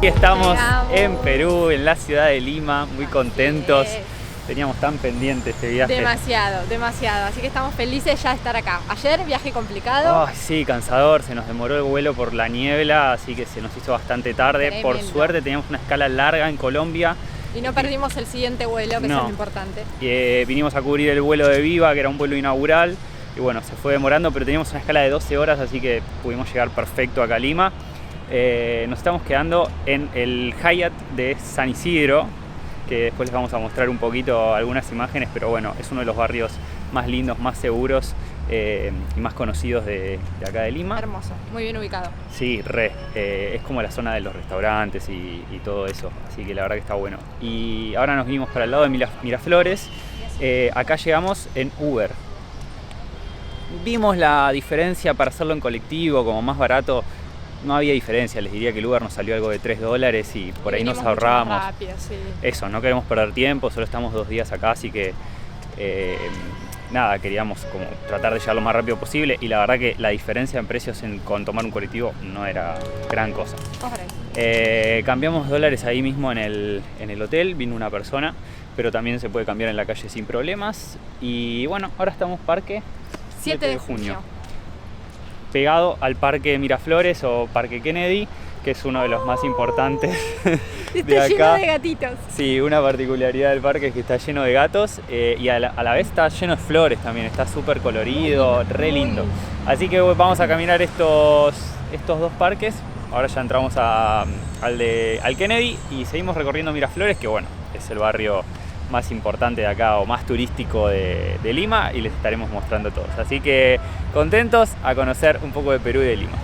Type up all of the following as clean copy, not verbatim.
Aquí estamos en Perú, en la ciudad de Lima, muy contentos. Teníamos tan pendiente este viaje. Demasiado, demasiado. Así que estamos felices ya de estar acá. Ayer viaje complicado. Ay, sí, cansador. Se nos demoró el vuelo por la niebla, así que se nos hizo bastante tarde. Tremendo. Por suerte teníamos una escala larga en Colombia. Y no perdimos el siguiente vuelo, que eso es lo importante. Vinimos a cubrir el vuelo de Viva, que era un vuelo inaugural. Y bueno, se fue demorando, pero teníamos una escala de 12 horas, así que pudimos llegar perfecto acá a Lima. Nos estamos quedando en el Hyatt de San Isidro, que después les vamos a mostrar un poquito algunas imágenes, pero bueno, es uno de los barrios más lindos, más seguros y más conocidos de acá de Lima. Hermoso, muy bien ubicado. Sí, es como la zona de los restaurantes y todo eso, así que la verdad que está bueno. Y ahora nos vinimos para el lado de Miraflores. Acá llegamos en Uber. Vimos la diferencia para hacerlo en colectivo, como más barato. No había diferencia, les diría que el Uber nos salió algo de $3 y por ahí nos ahorramos. Rápido, sí. Eso, no queremos perder tiempo, solo estamos 2 días acá, así que nada, queríamos como tratar de llegar lo más rápido posible y la verdad que la diferencia en precios con tomar un colectivo no era gran cosa. Cambiamos dólares ahí mismo en el hotel, vino una persona, pero también se puede cambiar en la calle sin problemas. Y bueno, ahora estamos parque 7 de junio. Pegado al Parque Miraflores o Parque Kennedy, que es uno de los más importantes de acá. Está lleno de gatitos. Sí, una particularidad del parque es que está lleno de gatos y a la vez está lleno de flores también, está súper colorido, re lindo. Así que vamos a caminar estos 2 parques. Ahora ya entramos al Kennedy y seguimos recorriendo Miraflores, que bueno, es el barrio más importante de acá o más turístico de Lima, y les estaremos mostrando todos. Así que contentos a conocer un poco de Perú y de Lima.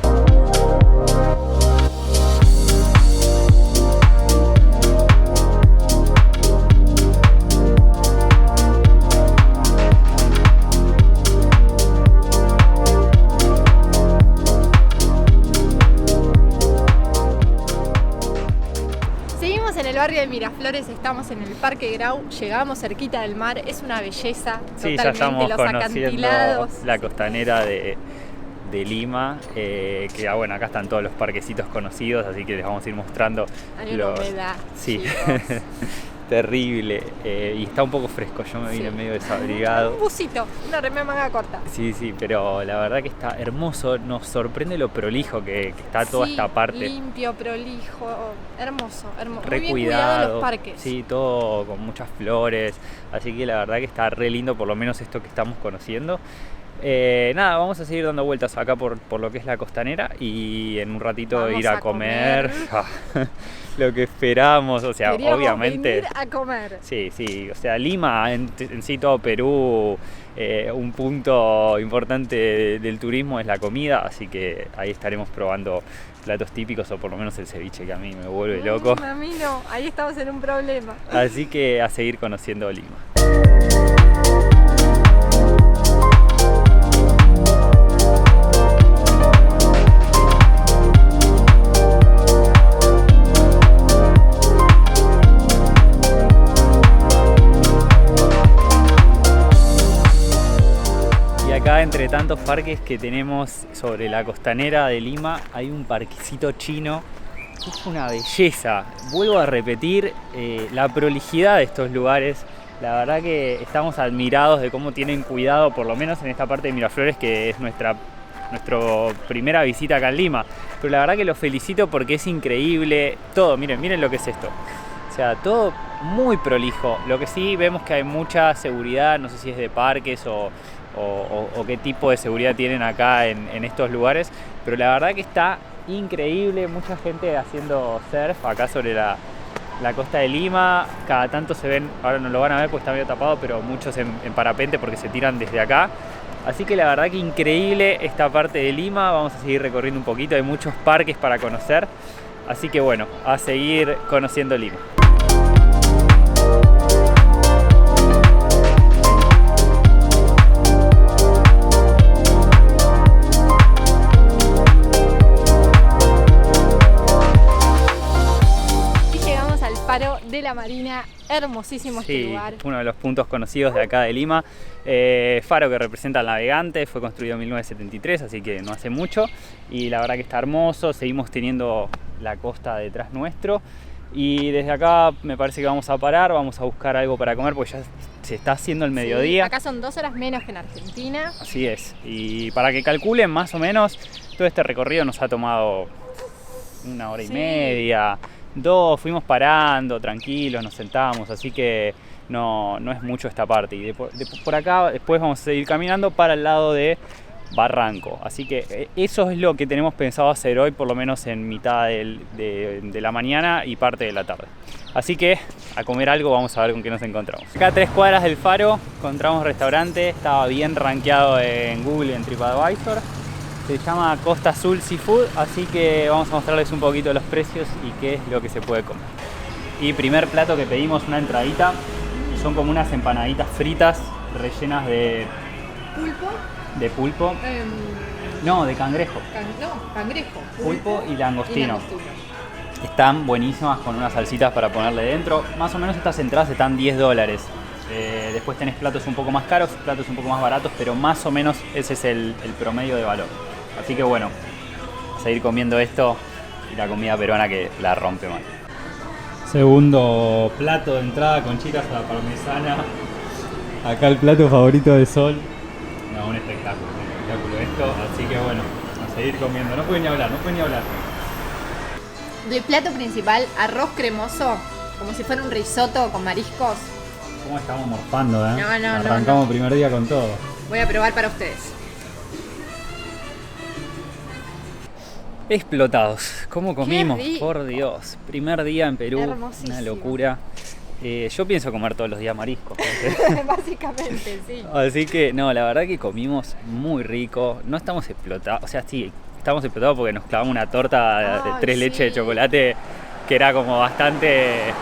Barrio de Miraflores, estamos en el Parque Grau, llegamos cerquita del mar, es una belleza. Sí, totalmente, ya estamos los conociendo acantilados. la costanera de Lima, que bueno, acá están todos los parquecitos conocidos, así que les vamos a ir mostrando. Hay una humedad, sí. Terrible, y está un poco fresco, yo me vine medio desabrigado. Un busito, una remera manga corta. Sí, pero la verdad que está hermoso, nos sorprende lo prolijo que está toda esta parte. Limpio, prolijo, hermoso. Re muy bien cuidado los parques. Sí, todo con muchas flores, así que la verdad que está re lindo, por lo menos esto que estamos conociendo. Nada, vamos a seguir dando vueltas acá por lo que es la costanera y en un ratito vamos ir a comer. Lo que esperamos, o sea, queríamos obviamente venir a comer. Sí, o sea, Lima en sí, todo Perú, un punto importante del turismo es la comida, así que ahí estaremos probando platos típicos, o por lo menos el ceviche, que a mí me vuelve loco. A mí no, ahí estamos en un problema. Así que a seguir conociendo Lima. Acá, entre tantos parques que tenemos sobre la costanera de Lima, hay un parquecito chino que es una belleza. Vuelvo a repetir la prolijidad de estos lugares. La verdad que estamos admirados de cómo tienen cuidado, por lo menos en esta parte de Miraflores, que es nuestra primera visita acá en Lima. Pero la verdad que los felicito porque es increíble todo. Miren lo que es esto. O sea, todo muy prolijo. Lo que sí vemos que hay mucha seguridad, no sé si es de parques o qué tipo de seguridad tienen acá en estos lugares, pero la verdad que está increíble, mucha gente haciendo surf acá sobre la costa de Lima. Cada tanto se ven, ahora no lo van a ver porque está medio tapado, pero muchos en parapente porque se tiran desde acá. Así que la verdad que increíble esta parte de Lima. Vamos a seguir recorriendo un poquito, hay muchos parques para conocer, así que bueno, a seguir conociendo Lima. De la Marina, hermosísimo este lugar. Uno de los puntos conocidos de acá de Lima. Faro que representa al navegante, fue construido en 1973, así que no hace mucho. Y la verdad que está hermoso, seguimos teniendo la costa detrás nuestro. Y desde acá me parece que vamos a parar, vamos a buscar algo para comer porque ya se está haciendo el mediodía. Sí, acá son 2 horas menos que en Argentina. Así es. Y para que calculen más o menos, todo este recorrido nos ha tomado 1 hora y media, 2, fuimos parando, tranquilos, nos sentamos, así que no es mucho esta parte. Y por acá después vamos a seguir caminando para el lado de Barranco. Así que eso es lo que tenemos pensado hacer hoy, por lo menos en mitad de la mañana y parte de la tarde. Así que a comer algo, vamos a ver con qué nos encontramos. Acá a 3 cuadras del faro encontramos un restaurante, estaba bien rankeado en Google y en TripAdvisor. Se llama Costa Azul Seafood, así que vamos a mostrarles un poquito los precios y qué es lo que se puede comer. Y primer plato que pedimos, una entradita, son como unas empanaditas fritas rellenas de ¿Pulpo? De pulpo. No, de cangrejo. Cangrejo. Pulpo y langostino. Están buenísimas con unas salsitas para ponerle dentro. Más o menos estas entradas están $10. Después tenés platos un poco más caros, platos un poco más baratos, pero más o menos ese es el promedio de valor. Así que bueno, a seguir comiendo esto y la comida peruana que la rompe mal. Segundo plato de entrada, conchitas a la parmesana. Acá el plato favorito de Sol. No, un espectáculo esto, así que bueno, a seguir comiendo. No pueden ni hablar. De plato principal, arroz cremoso, como si fuera un risotto con mariscos. ¿Cómo estamos morfando, eh? No. Arrancamos el primer día con todo. Voy a probar para ustedes. Explotados. ¿Cómo comimos? Qué rico. Por Dios. Primer día en Perú, Hermosísimo. una locura. Yo pienso comer todos los días mariscos. Básicamente, sí. Así que, no, la verdad que comimos muy rico. No estamos explotados, o sea, sí, estamos explotados porque nos clavamos una torta de 3 leches de chocolate que era como bastante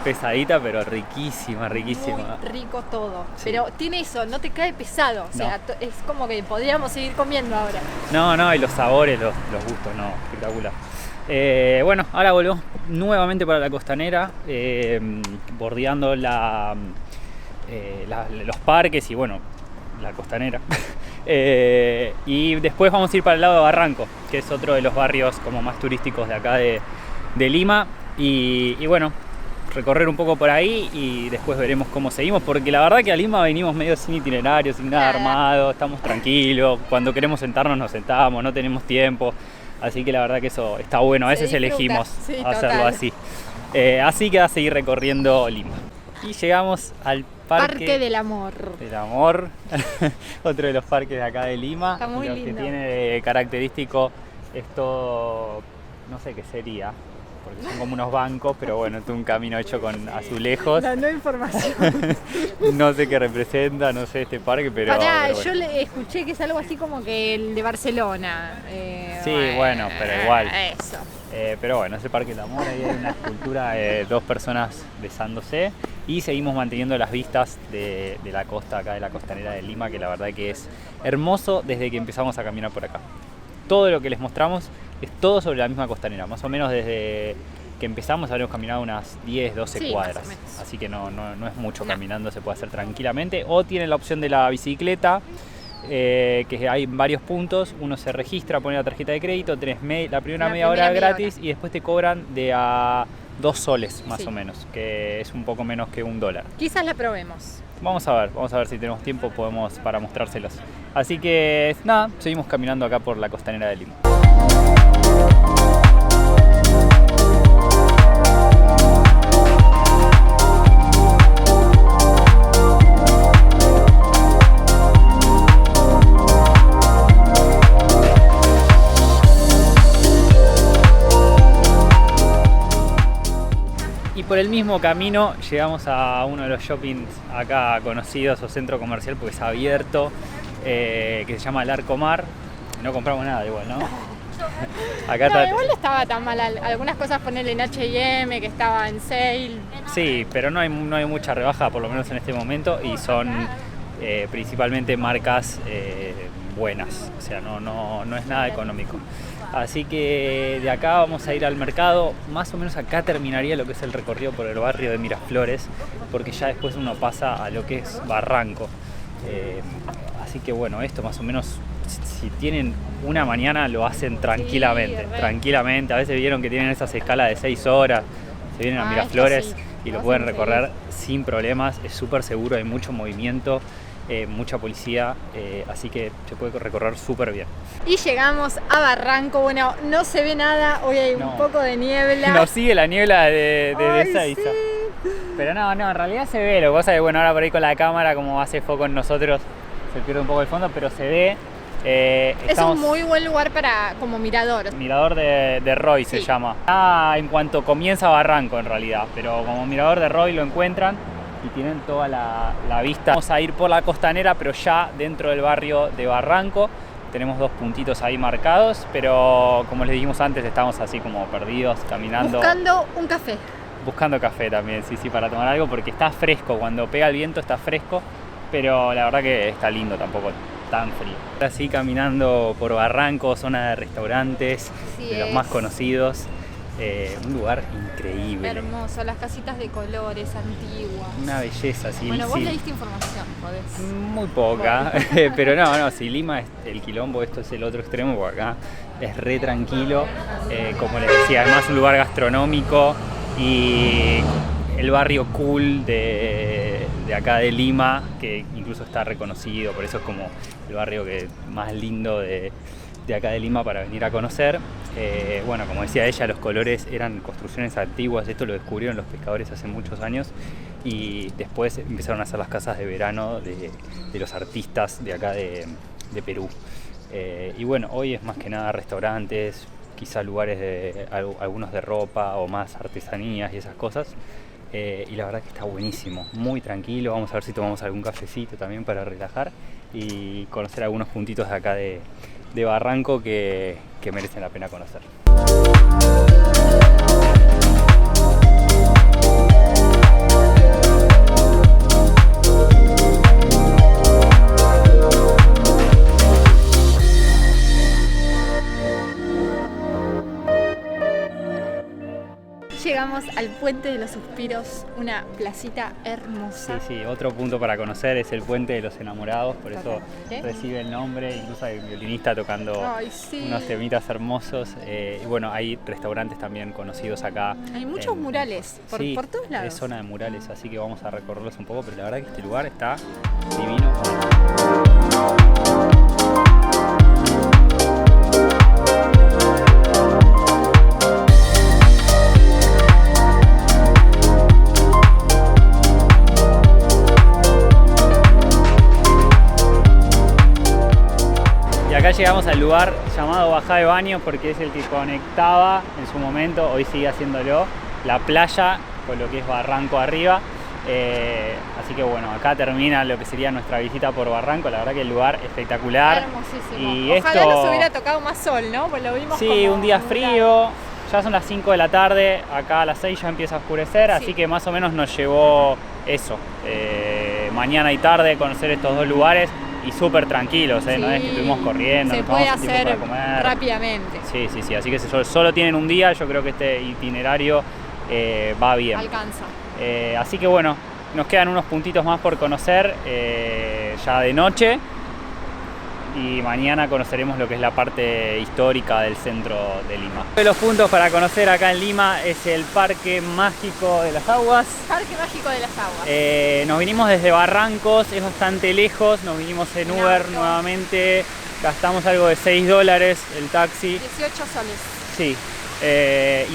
pesadita, pero riquísima. Muy rico todo. Sí. Pero tiene eso, no te cae pesado. O sea, es como que podríamos seguir comiendo ahora. No, y los sabores, los gustos, no, espectacular. Bueno, ahora volvemos nuevamente para la costanera, bordeando los parques y bueno, la costanera. Y después vamos a ir para el lado de Barranco, que es otro de los barrios como más turísticos de acá de Lima. Y bueno, recorrer un poco por ahí y después veremos cómo seguimos, porque la verdad que a Lima venimos medio sin itinerario, sin nada armado, estamos tranquilos, cuando queremos sentarnos nos sentamos, no tenemos tiempo. Así que la verdad que eso está bueno, a veces elegimos hacerlo así. Así que a seguir recorriendo Lima. Y llegamos al Parque del Amor. Del Amor, otro de los parques de acá de Lima. Está muy lindo. Que tiene de característico esto, no sé qué sería, porque son como unos bancos, pero bueno, es un camino hecho con azulejos. Dando información. No sé qué representa, no sé este parque, pero... Pará, bueno. yo le escuché que es algo así como que el de Barcelona. Sí, bueno, pero igual. Eso. Pero bueno, es el Parque del Amor, ahí hay una escultura de 2 personas besándose y seguimos manteniendo las vistas de la costa acá, de la costanera de Lima, que la verdad que es hermoso desde que empezamos a caminar por acá. Todo lo que les mostramos es todo sobre la misma costanera, más o menos desde que empezamos habremos caminado unas 10, 12 cuadras, así que no es mucho caminando, se puede hacer tranquilamente, o tienen la opción de la bicicleta, que hay varios puntos, uno se registra, pone la tarjeta de crédito, tenés la primera media hora gratis y después te cobran de a 2 soles más o menos, que es un poco menos que $1. Quizás la probemos. Vamos a ver si tenemos tiempo para mostrárselos. Así que nada, seguimos caminando acá por la costanera de Lima. Y por el mismo camino llegamos a uno de los shoppings acá conocidos o centro comercial porque es abierto, que se llama El Arco Mar. No compramos nada igual, ¿no? Acá no, igual no estaba tan mal. Algunas cosas ponerle en H&M que estaba en sale. Sí, pero no hay mucha rebaja, por lo menos en este momento, y son principalmente marcas buenas, o sea, no es nada económico. Así que de acá vamos a ir al mercado, más o menos acá terminaría lo que es el recorrido por el barrio de Miraflores, porque ya después uno pasa a lo que es Barranco. Así que bueno, esto más o menos, si tienen una mañana lo hacen tranquilamente, tranquilamente. A veces vieron que tienen esas escalas de 6 horas, se vienen a Miraflores y lo pueden recorrer sin problemas, es súper seguro, hay mucho movimiento, mucha policía, así que se puede recorrer súper bien. Y llegamos a Barranco, bueno, no se ve nada, hoy hay un poco de niebla. Nos sigue la niebla de Ezeiza. Sí. Pero no, en realidad se ve, lo que pasa es que bueno, ahora por ahí con la cámara, como hace foco en nosotros, se pierde un poco el fondo, pero se ve. Es un muy buen lugar como mirador. Mirador de Roy se llama. En cuanto comienza Barranco en realidad, pero como mirador de Roy lo encuentran y tienen toda la vista. Vamos a ir por la costanera, pero ya dentro del barrio de Barranco. Tenemos 2 puntitos ahí marcados, pero como les dijimos antes, estamos así como perdidos, caminando. Buscando un café. Buscando café también, sí, para tomar algo, porque está fresco. Cuando pega el viento está fresco, pero la verdad que está lindo, tampoco tan frío. Ahora sí, caminando por Barranco, zona de restaurantes, de los más conocidos. Un lugar increíble. Hermoso, las casitas de colores antiguas. Una belleza, sí. Bueno, vos le diste información, podés. Muy poca, pero no, si Lima es el quilombo, esto es el otro extremo, por acá es re tranquilo. Como les decía, además un lugar gastronómico y el barrio cool de acá de Lima, que incluso está reconocido, por eso es como el barrio más lindo de acá de Lima para venir a conocer. Bueno, como decía ella, los colores eran construcciones antiguas, esto lo descubrieron los pescadores hace muchos años y después empezaron a hacer las casas de verano de los artistas de acá de Perú. Y bueno, hoy es más que nada restaurantes, quizá lugares algunos de ropa o más artesanías y esas cosas. Y la verdad que está buenísimo, muy tranquilo. Vamos a ver si tomamos algún cafecito también para relajar y conocer algunos puntitos de acá de Barranco que merecen la pena conocer. Llegamos al Puente de los Suspiros, una placita hermosa. Sí, otro punto para conocer es el Puente de los Enamorados, por eso recibe el nombre, incluso hay un violinista tocando unos temitas hermosos. Y bueno, hay restaurantes también conocidos acá. Hay muchos murales por todos lados. Es zona de murales, así que vamos a recorrerlos un poco, pero la verdad que este lugar está divino. Acá llegamos al lugar llamado Bajá de Baños porque es el que conectaba en su momento, hoy sigue haciéndolo, la playa con lo que es Barranco arriba. Así que bueno, acá termina lo que sería nuestra visita por Barranco. La verdad que el lugar espectacular. Hermosísimo. Y ojalá nos hubiera tocado más sol, ¿no? Pues lo vimos como un día frío, ya son las 5 de la tarde, acá a las 6 ya empieza a oscurecer, así que más o menos nos llevó eso, mañana y tarde conocer estos 2 lugares. Y súper tranquilos, no es que estuvimos corriendo, se nos puede tomamos tiempo hacer para comer rápidamente. Sí, así que solo tienen un día, yo creo que este itinerario va bien. Alcanza. Así que bueno, nos quedan unos puntitos más por conocer ya de noche y mañana conoceremos lo que es la parte histórica del centro de Lima. Uno de los puntos para conocer acá en Lima es el Parque Mágico de las Aguas. Parque Mágico de las Aguas. Nos vinimos desde Barrancos, es bastante lejos, nos vinimos en Uber nuevamente, gastamos algo de $6 el taxi. 18 soles. Sí,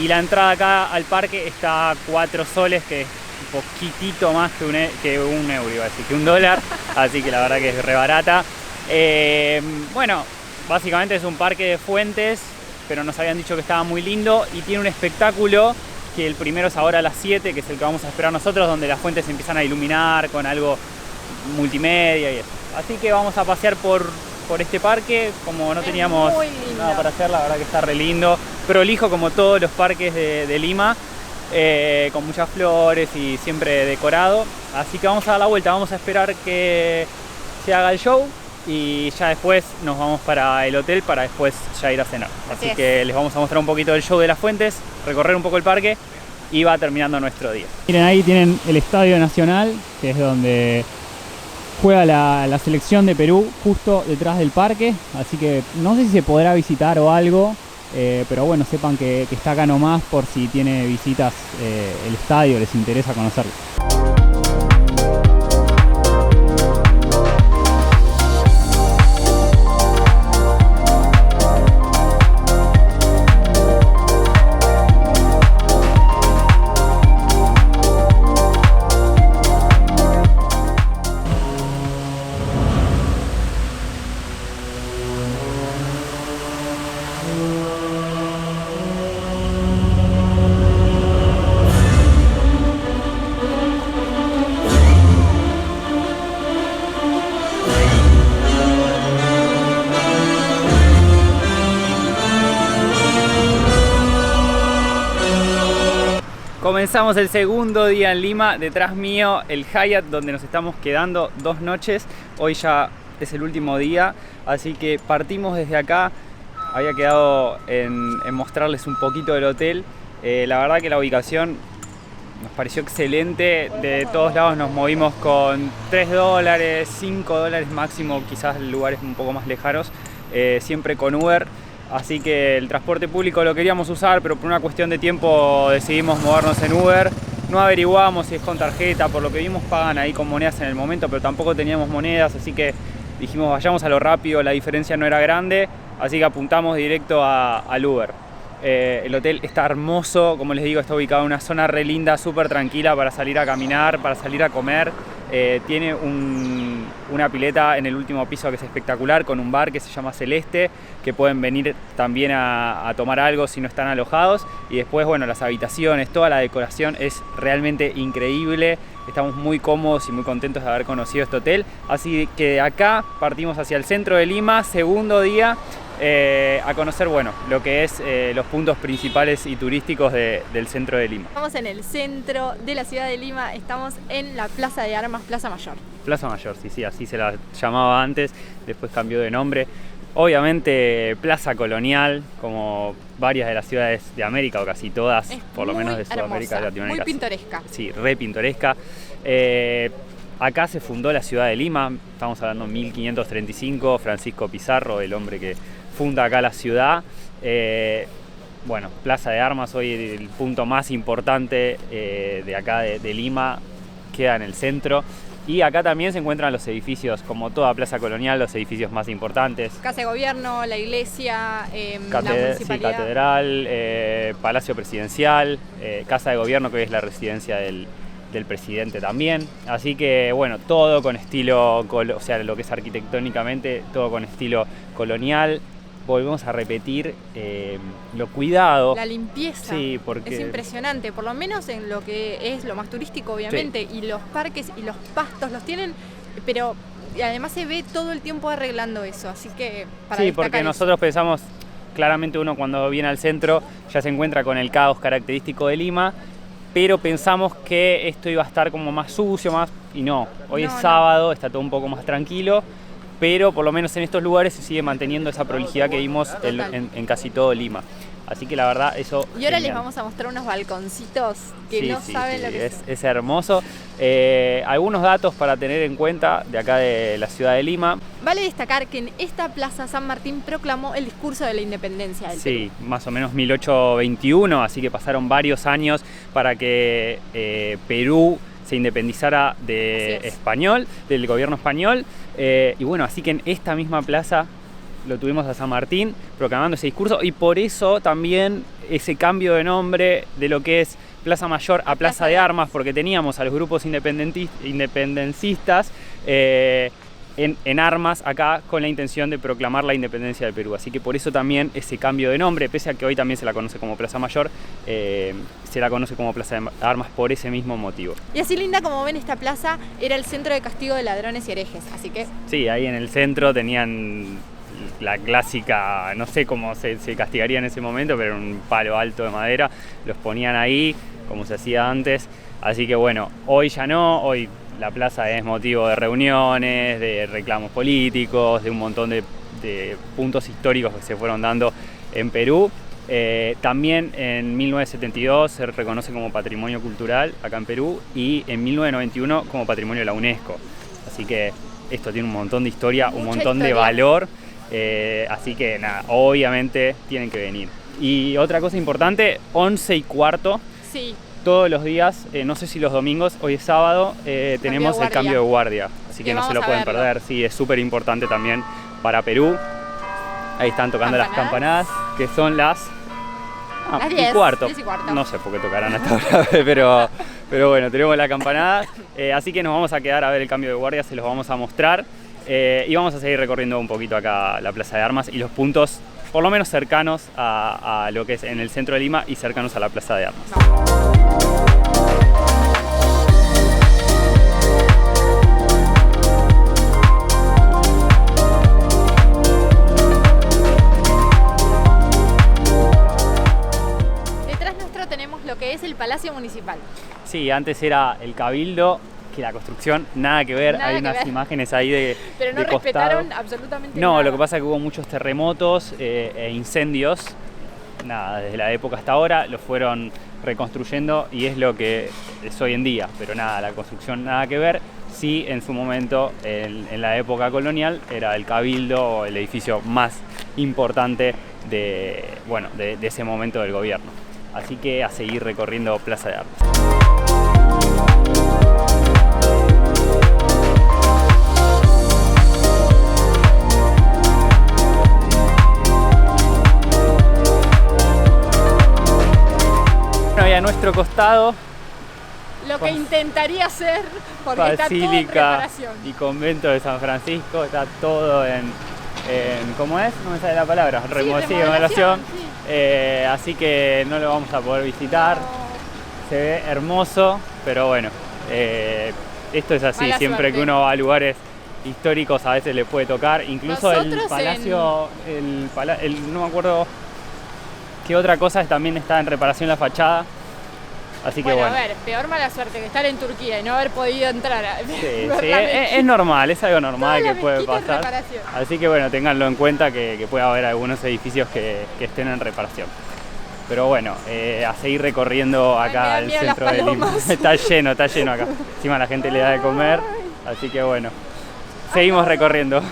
y la entrada acá al parque está a 4 soles, que es un poquitito más que un euro, iba a decir, que $1, así que la verdad que es re barata. Bueno, básicamente es un parque de fuentes, pero nos habían dicho que estaba muy lindo y tiene un espectáculo que el primero es ahora a las 7, que es el que vamos a esperar nosotros, donde las fuentes se empiezan a iluminar con algo multimedia y eso. Así que vamos a pasear por este parque, como no teníamos nada para hacer, la verdad que está re lindo, prolijo como todos los parques de Lima, con muchas flores y siempre decorado. Así que vamos a dar la vuelta, vamos a esperar que se haga el show y ya después nos vamos para el hotel para después ya ir a cenar. Así que les vamos a mostrar un poquito del show de las fuentes, recorrer un poco el parque y va terminando nuestro día. Miren, ahí tienen el Estadio Nacional, que es donde juega la selección de Perú justo detrás del parque, así que no sé si se podrá visitar o algo, pero bueno, sepan que está acá nomás por si tiene visitas el estadio, les interesa conocerlo. Comenzamos el segundo día en Lima, detrás mío el Hyatt donde nos estamos quedando 2 noches, hoy ya es el último día, así que partimos desde acá. Había quedado en mostrarles un poquito del hotel, la verdad que la ubicación nos pareció excelente, de todos lados nos movimos con $3, $5 máximo, quizás lugares un poco más lejanos, siempre con Uber. Así que el transporte público lo queríamos usar, pero por una cuestión de tiempo decidimos movernos en Uber. No averiguamos si es con tarjeta, por lo que vimos pagan ahí con monedas en el momento, pero tampoco teníamos monedas, así que dijimos vayamos a lo rápido, la diferencia no era grande, así que apuntamos directo al Uber. El hotel está hermoso, como les digo, está ubicado en una zona re linda, súper tranquila para salir a caminar, para salir a comer. Tiene una pileta en el último piso que es espectacular, con un bar que se llama Celeste, que pueden venir también a tomar algo si no están alojados. Y después, bueno, las habitaciones, toda la decoración es realmente increíble. Estamos muy cómodos y muy contentos de haber conocido este hotel. Así que de acá partimos hacia el centro de Lima, segundo día, a conocer, bueno, lo que es los puntos principales y turísticos del centro de Lima. Estamos en el centro de la ciudad de Lima, estamos en la Plaza de Armas, Plaza Mayor. Plaza Mayor, sí, así se la llamaba antes, después cambió de nombre. Obviamente Plaza Colonial, como varias de las ciudades de América, o casi todas, por lo menos de Sudamérica y Latinoamérica. Muy pintoresca. Sí, re pintoresca. Acá se fundó la ciudad de Lima, estamos hablando de 1535, Francisco Pizarro, el hombre que funda acá la ciudad. Bueno, Plaza de Armas, hoy el punto más importante de acá de Lima, queda en el centro. Y acá también se encuentran los edificios, como toda plaza colonial, los edificios más importantes. Casa de Gobierno, la iglesia, la municipalidad. Sí, catedral, Palacio Presidencial, Casa de Gobierno, que hoy es la residencia del presidente también. Así que bueno, todo con estilo, o sea, lo que es arquitectónicamente, todo con estilo colonial. Volvemos a repetir lo cuidado. La limpieza. Sí, porque es impresionante, por lo menos en lo que es lo más turístico, obviamente. Sí. Y los parques y los pastos los tienen, pero además se ve todo el tiempo arreglando eso. Así que para sí, porque nosotros pensamos, claramente uno cuando viene al centro ya se encuentra con el caos característico de Lima, pero pensamos que esto iba a estar como más sucio, y no. Hoy es sábado, está todo un poco más tranquilo. Pero por lo menos en estos lugares se sigue manteniendo esa prolijidad que vimos en casi todo Lima. Así que la verdad eso... Y ahora les vamos a mostrar unos balconcitos que no saben lo que es. Es hermoso. Algunos datos para tener en cuenta de acá de la ciudad de Lima. Vale destacar que en esta plaza San Martín proclamó el discurso de la independencia del Perú. Sí, más o menos 1821, así que pasaron varios años para que Perú se independizara del gobierno español. Y bueno, así que en esta misma plaza lo tuvimos a San Martín proclamando ese discurso, y por eso también ese cambio de nombre de lo que es Plaza Mayor a Plaza de Armas, porque teníamos a los grupos independencistas en armas acá con la intención de proclamar la independencia del Perú. Así que por eso también ese cambio de nombre, pese a que hoy también se la conoce como Plaza Mayor, se la conoce como Plaza de Armas por ese mismo motivo. Y así linda como ven, esta plaza era el centro de castigo de ladrones y herejes, así que... Sí, ahí en el centro tenían la clásica, no sé cómo se castigaría en ese momento, pero un palo alto de madera, los ponían ahí, como se hacía antes. Así que bueno, hoy ya no, hoy la plaza es motivo de reuniones, de reclamos políticos, de un montón de puntos históricos que se fueron dando en Perú. También en 1972 se reconoce como patrimonio cultural acá en Perú, y en 1991 como patrimonio de la UNESCO. Así que esto tiene un montón de historia, un Mucha montón de historia. valor, así que nada, obviamente tienen que venir. Y otra cosa importante, 11:15, Sí, todos los días, no sé si los domingos, hoy es sábado, tenemos el guardia. cambio de guardia, así que Que no se vamos lo a pueden verlo. perder, sí, es súper importante también para Perú. Ahí están tocando las campanadas, que son las... Las 10 10, y cuarto. 10 y cuarto. No sé por qué tocarán hasta ahora, pero bueno, tenemos la campanada, así que nos vamos a quedar a ver el cambio de guardia, se los vamos a mostrar y vamos a seguir recorriendo un poquito acá la Plaza de Armas y los puntos por lo menos cercanos a lo que es en el centro de Lima y cercanos a la Plaza de Armas. Detrás nuestro tenemos lo que es el Palacio Municipal. Sí, antes era el Cabildo, que la construcción nada que ver, Nada hay que unas ver. imágenes ahí de Pero no de costado. respetaron absolutamente No, nada. lo que pasa es que hubo muchos terremotos e incendios, nada, desde la época hasta ahora, lo fueron reconstruyendo y es lo que es hoy en día, pero nada, la construcción nada que ver. Sí, en su momento, en la época colonial, era el Cabildo, el edificio más importante de ese momento del gobierno. Así que a seguir recorriendo Plaza de Armas. Bueno, y a nuestro costado, Lo que intentaría hacer, porque está todo en Basílica preparación. y Convento de San Francisco, está todo en ¿cómo es? No me sale la palabra, remodelación. Sí. Así que no lo vamos a poder visitar, se ve hermoso, pero bueno, esto es así, Mala siempre suerte. que uno va a lugares históricos a veces le puede tocar, incluso el Nosotros palacio, no me acuerdo qué otra cosa, también está en reparación la fachada, así que Bueno, bueno. a ver, peor mala suerte que estar en Turquía y no haber podido entrar a Sí, ver sí, la mezquita. es normal, es algo normal Toda que la puede mezquita en pasar. reparación. Así que bueno, ténganlo en cuenta que puede haber algunos edificios que estén en reparación. Pero bueno, a seguir recorriendo Ay, acá me al dan miedo las centro de Lima. palomas. Está lleno acá. Encima la gente le da de comer, así que bueno, seguimos recorriendo.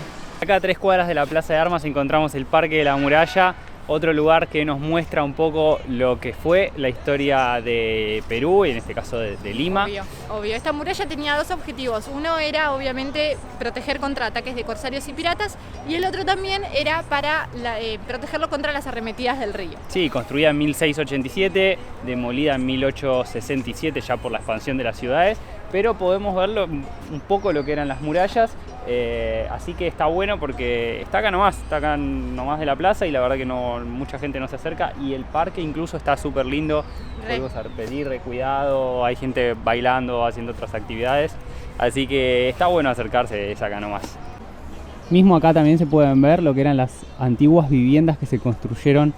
Acá a 3 cuadras de la Plaza de Armas encontramos el Parque de la Muralla, otro lugar que nos muestra un poco lo que fue la historia de Perú y en este caso de Lima. Obvio. Esta muralla tenía dos objetivos. Uno era obviamente proteger contra ataques de corsarios y piratas y el otro también era para protegerlo contra las arremetidas del río. Sí, construida en 1687, demolida en 1867 ya por la expansión de las ciudades, pero podemos verlo un poco lo que eran las murallas, así que está bueno porque está acá nomás de la plaza y la verdad que mucha gente no se acerca y el parque incluso está súper lindo, podemos pedir cuidado, hay gente bailando, haciendo otras actividades, así que está bueno acercarse, es acá nomás. Mismo acá también se pueden ver lo que eran las antiguas viviendas que se construyeron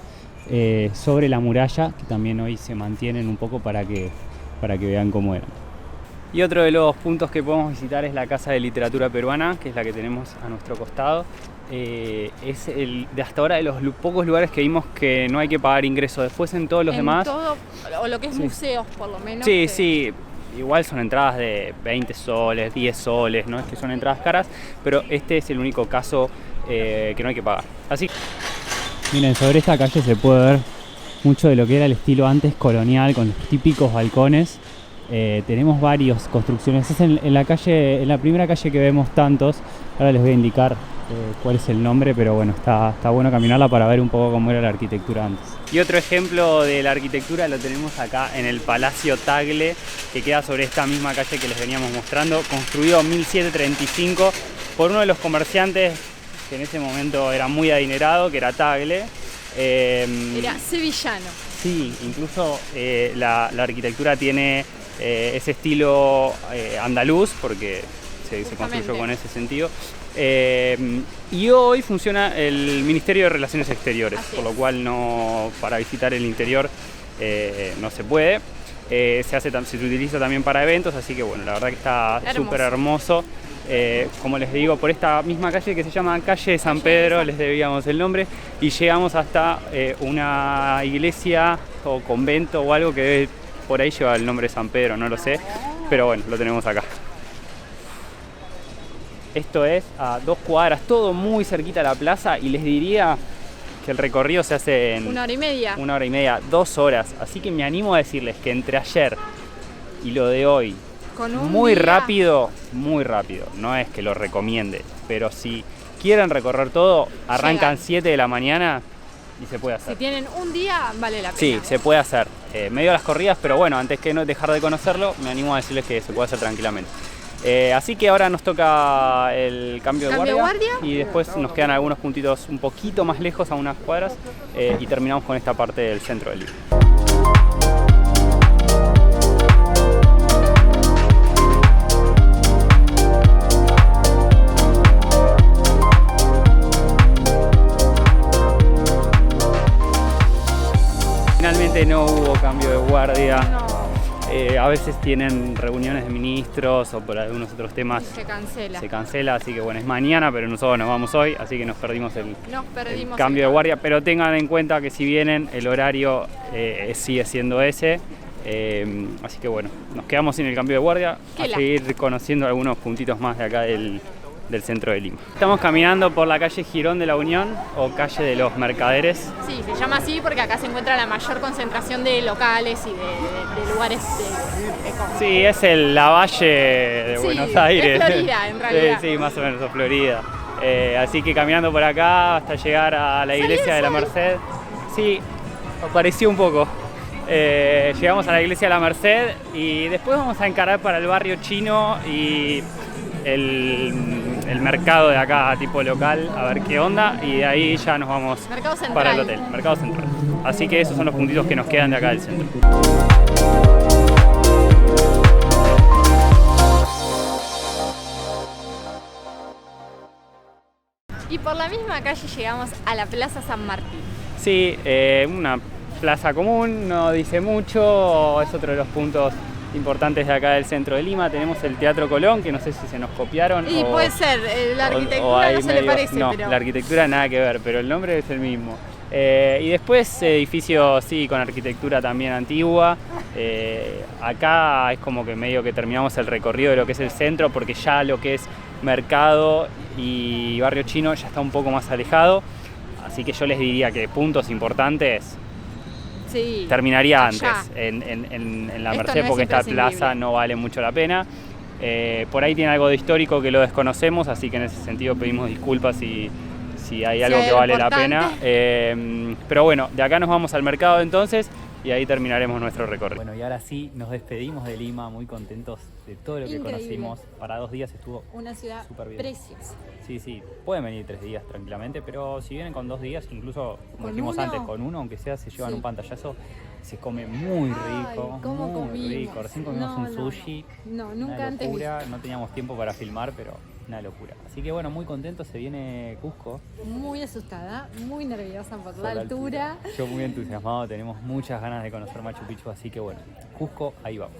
sobre la muralla, que también hoy se mantienen un poco para que vean cómo eran. Y otro de los puntos que podemos visitar es la Casa de Literatura Peruana, que es la que tenemos a nuestro costado. Es de hasta ahora de los pocos lugares que vimos que no hay que pagar ingreso. Después en todos los demás... Todo, o lo que es Sí. museos por lo menos. Sí, que- sí, igual son entradas de 20 soles, 10 soles, no es que son entradas caras, pero este es el único caso que no hay que pagar. Así Miren, sobre esta calle se puede ver mucho de lo que era el estilo antes colonial, con los típicos balcones. Tenemos varias construcciones. Es en la primera calle que vemos tantos. Ahora les voy a indicar cuál es el nombre, pero bueno, está bueno caminarla para ver un poco cómo era la arquitectura antes. Y otro ejemplo de la arquitectura lo tenemos acá en el Palacio Tagle, que queda sobre esta misma calle que les veníamos mostrando, construido en 1735 por uno de los comerciantes que en ese momento era muy adinerado, que era Tagle. Era sevillano. Sí, incluso la arquitectura tiene ese estilo andaluz, porque se construyó con ese sentido. Y hoy funciona el Ministerio de Relaciones Exteriores, Así por lo es. cual para visitar el interior no se puede. Se utiliza también para eventos, así que bueno, la verdad que está Hermoso. súper hermoso. Como les digo, por esta misma calle que se llama Calle de San Pedro, les debíamos el nombre, y llegamos hasta una iglesia o convento o algo que debe, por ahí lleva el nombre de San Pedro, no lo sé, pero bueno, lo tenemos acá. Esto es a 2 cuadras, todo muy cerquita a la plaza, y les diría que el recorrido se hace en 1 hora y media. 1 hora y media, 2 horas. Así que me animo a decirles que entre ayer y lo de hoy, Con un muy día- rápido, no es que lo recomiende, pero si quieren recorrer todo, arrancan Llegan. 7 de la mañana y se puede Si hacer. tienen un día, vale la pena. Sí, se puede hacer. Medio las corridas, pero bueno, antes que no dejar de conocerlo, me animo a decirles que se puede hacer tranquilamente. Así que ahora nos toca el cambio de guardia, y después nos quedan algunos puntitos un poquito más lejos, a unas cuadras, y terminamos con esta parte del centro del Lima. Finalmente no hubo cambio de guardia. No, A veces tienen reuniones de ministros o por algunos otros temas se cancela. se cancela, así que bueno, es mañana, pero nosotros nos vamos hoy, así que nos perdimos el cambio de guardia. Pero tengan en cuenta que si vienen, el horario sigue siendo ese. Así que bueno, nos quedamos sin el cambio de guardia, Qué a lástima. seguir conociendo algunos puntitos más de acá del centro de Lima. Estamos caminando por la calle Girón de la Unión, o calle de los Mercaderes. Sí, se llama así porque acá se encuentra la mayor concentración de locales y de lugares de Sí, es el Lavalle de Sí, Buenos es Aires. Florida, en realidad. Sí, más o menos, es Florida. Así que caminando por acá hasta llegar a la iglesia de la Merced. Sí, pareció un poco. Llegamos a la iglesia de la Merced y después vamos a encarar para el barrio chino y el mercado de acá, tipo local, a ver qué onda, y de ahí ya nos vamos Mercado Central. para el hotel, Mercado Central. Así que esos son los puntitos que nos quedan de acá del centro. Y por la misma calle llegamos a la Plaza San Martín. Sí, una plaza común, no dice mucho, es otro de los puntos importantes de acá del centro de Lima. Tenemos el Teatro Colón, que no sé si se nos copiaron. Y puede ser, la arquitectura hay no se le parece, no, pero... la arquitectura nada que ver, pero el nombre es el mismo. Y después edificios, sí, con arquitectura también antigua. Acá es como que medio que terminamos el recorrido de lo que es el centro, porque ya lo que es mercado y barrio chino ya está un poco más alejado. Así que yo les diría que puntos importantes Sí, terminaría allá. antes en la Esto Merced, no es porque esta imprescindible. plaza no vale mucho la pena. Por ahí tiene algo de histórico que lo desconocemos, así que en ese sentido pedimos disculpas si hay algo hay que algo vale la importante. pena. Pero bueno, de acá nos vamos al mercado entonces y ahí terminaremos nuestro recorrido. Bueno, y ahora sí, nos despedimos de Lima, muy contentos de todo lo que Increíble. conocimos. Para 2 días estuvo Una ciudad súper bien. preciosa. Sí, pueden venir 3 días tranquilamente, pero si vienen con 2 días, incluso como ¿Con dijimos uno? antes, con uno, aunque sea, se llevan Sí. un pantallazo, se come muy Ay, rico, ¿cómo muy comimos? rico. Recién comimos No, un no, sushi, no, nunca una antes locura, no teníamos tiempo para filmar, pero una locura. Así que bueno, muy contentos, se viene Cusco. Muy asustada, muy nerviosa por por la altura. Yo muy entusiasmado, tenemos muchas ganas de conocer Machu Picchu, así que bueno, Cusco, ahí vamos.